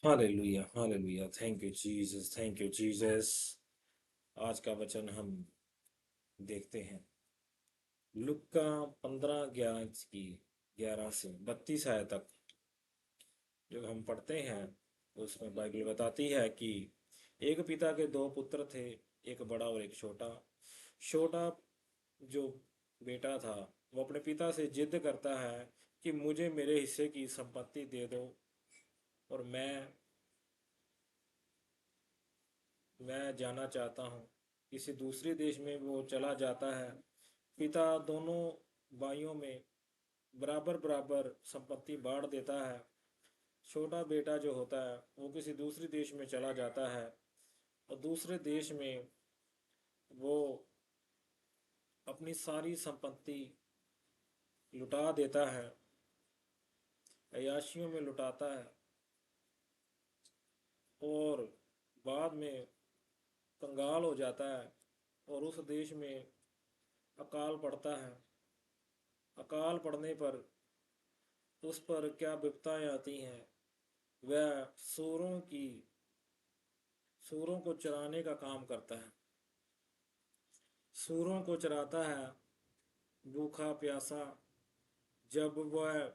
Hallelujah hallelujah. Thank you Jesus, thank you Jesus. आज का वचन हम देखते हैं लुक्का 15 11 से 32 आयत तक। जो हम पढ़ते हैं उसमें बाइबल बताती है कि एक पिता के दो पुत्र थे, एक बड़ा और एक छोटा। छोटा जो बेटा था वो अपने पिता से जिद करता है कि मुझे मेरे हिस्से की संपत्ति दे दो, और मैं जाना चाहता हूँ। किसी दूसरे देश में वो चला जाता है। पिता दोनों भाइयों में बराबर बराबर संपत्ति बांट देता है। छोटा बेटा जो होता है वो किसी दूसरे देश में चला जाता है, और दूसरे देश में वो अपनी सारी संपत्ति लुटा देता है, अय्याशियों में लुटाता है, और बाद में कंगाल हो जाता है। और उस देश में अकाल पड़ता है। अकाल पड़ने पर उस पर क्या विपत्ताएं आती हैं। वह सूरों को चराने का काम करता है। सूरों को चराता है, भूखा प्यासा। जब वह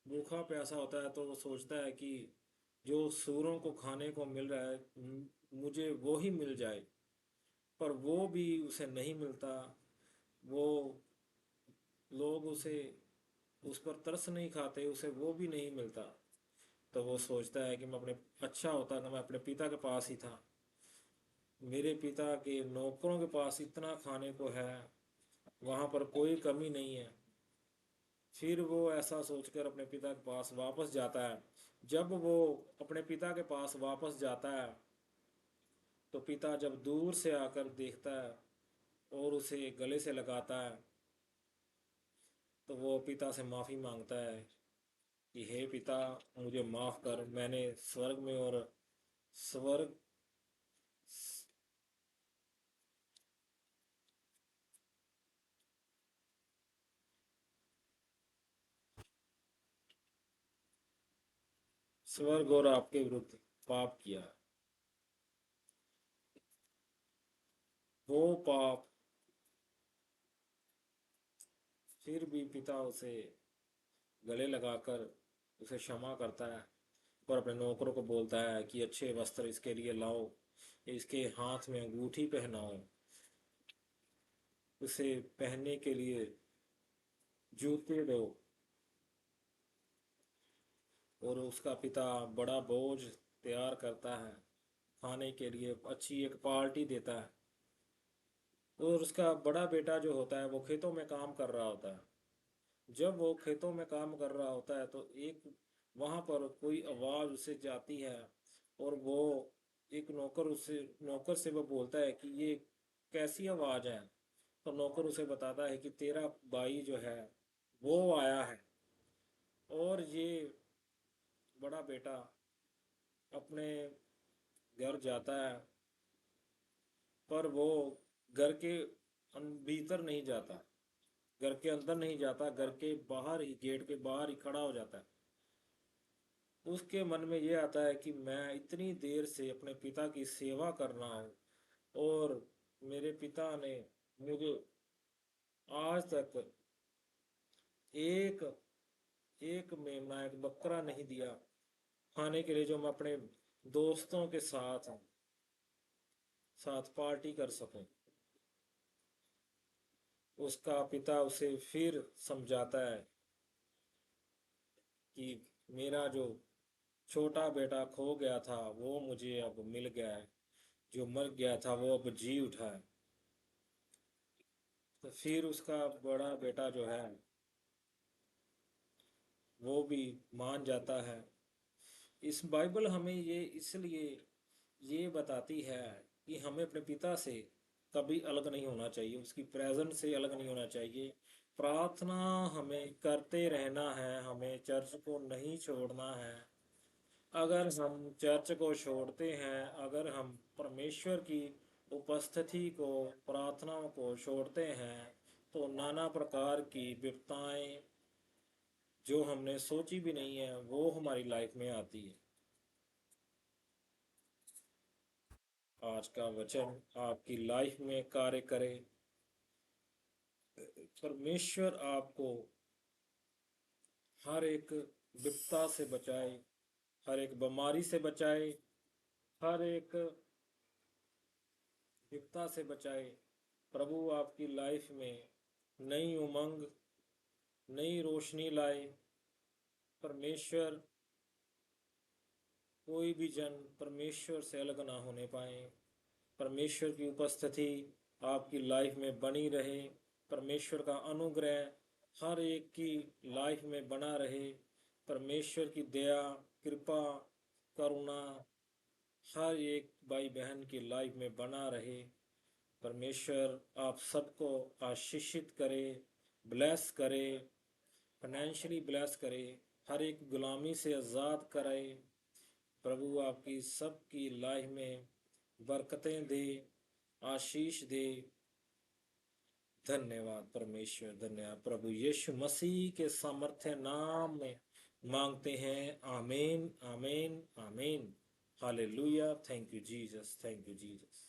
भूखा प्यासा होता है तो वो सोचता है कि जो सूरों को खाने को मिल रहा है मुझे वो ही मिल जाए। पर वो भी उसे नहीं मिलता। वो लोग उसे उस पर तरस नहीं खाते, उसे वो भी नहीं मिलता। तो वो सोचता है कि मैं अपने अच्छा होता कि मैं अपने पिता के पास ही था। मेरे पिता के नौकरों के पास इतना खाने को है, वहाँ पर कोई कमी नहीं है। फिर वो ऐसा सोचकर अपने पिता के पास वापस जाता है। जब वो अपने पिता के पास वापस जाता है तो पिता जब दूर से आकर देखता है और उसे गले से लगाता है, तो वो पिता से माफ़ी मांगता है कि हे पिता, मुझे माफ़ कर। मैंने स्वर्ग स्वर्ग और आपके विरुद्ध पाप किया। वो पाप फिर भी पिता उसे गले लगाकर उसे क्षमा करता है, और अपने नौकरों को बोलता है कि अच्छे वस्त्र इसके लिए लाओ, इसके हाथ में अंगूठी पहनाओ, उसे पहनने के लिए जूते दो। और उसका पिता बड़ा भोज तैयार करता है, खाने के लिए अच्छी एक पार्टी देता है। और उसका बड़ा बेटा जो होता है वो खेतों में काम कर रहा होता है। जब वो खेतों में काम कर रहा होता है तो एक वहाँ पर कोई आवाज़ उसे जाती है, और वो एक नौकर से वो बोलता है कि ये कैसी आवाज़ है। तो नौकर उसे बताता है कि तेरा भाई जो है वो आया है। और ये बड़ा बेटा अपने घर जाता है, पर वो घर के भीतर नहीं जाता, घर के अंदर नहीं जाता, घर के बाहर ही, गेट के बाहर ही खड़ा हो जाता है। उसके मन में ये आता है कि मैं इतनी देर से अपने पिता की सेवा कर रहा हूँ, और मेरे पिता ने मुझे आज तक एक एक मेमना, एक बकरा नहीं दिया खाने के लिए, जो मैं अपने दोस्तों के साथ पार्टी कर सकूं। उसका पिता उसे फिर समझाता है कि मेरा जो छोटा बेटा खो गया था वो मुझे अब मिल गया है, जो मर गया था वो अब जी उठा है। तो फिर उसका बड़ा बेटा जो है वो भी मान जाता है। इस बाइबल हमें ये इसलिए ये बताती है कि हमें अपने पिता से कभी अलग नहीं होना चाहिए, उसकी प्रेजेंस से अलग नहीं होना चाहिए। प्रार्थना हमें करते रहना है, हमें चर्च को नहीं छोड़ना है। अगर हम चर्च को छोड़ते हैं, अगर हम परमेश्वर की उपस्थिति को, प्रार्थनाओं को छोड़ते हैं, तो नाना प्रकार की विपत्ताएं जो हमने सोची भी नहीं है वो हमारी लाइफ में आती है। आज का वचन आपकी लाइफ में कार्य करे। परमेश्वर आपको हर एक विपदा से बचाए, हर एक बीमारी से बचाए, हर एक विपदा से बचाए। प्रभु आपकी लाइफ में नई उमंग, नई रोशनी लाए। परमेश्वर, कोई भी जन परमेश्वर से अलग ना होने पाए। परमेश्वर की उपस्थिति आपकी लाइफ में बनी रहे। परमेश्वर का अनुग्रह हर एक की लाइफ में बना रहे। परमेश्वर की दया, कृपा, करुणा हर एक भाई बहन की लाइफ में बना रहे। परमेश्वर आप सबको आशीषित करे, ब्लेस करे, फाइनेंशियली ब्लेस करे, हर एक गुलामी से आज़ाद कराए। प्रभु आपकी सबकी लाइफ में बरकतें दे, आशीष दे। धन्यवाद परमेश्वर, धन्यवाद। प्रभु यीशु मसीह के सामर्थ्य नाम में मांगते हैं। आमीन, आमीन, आमीन। Hallelujah. Thank you Jesus, thank you Jesus.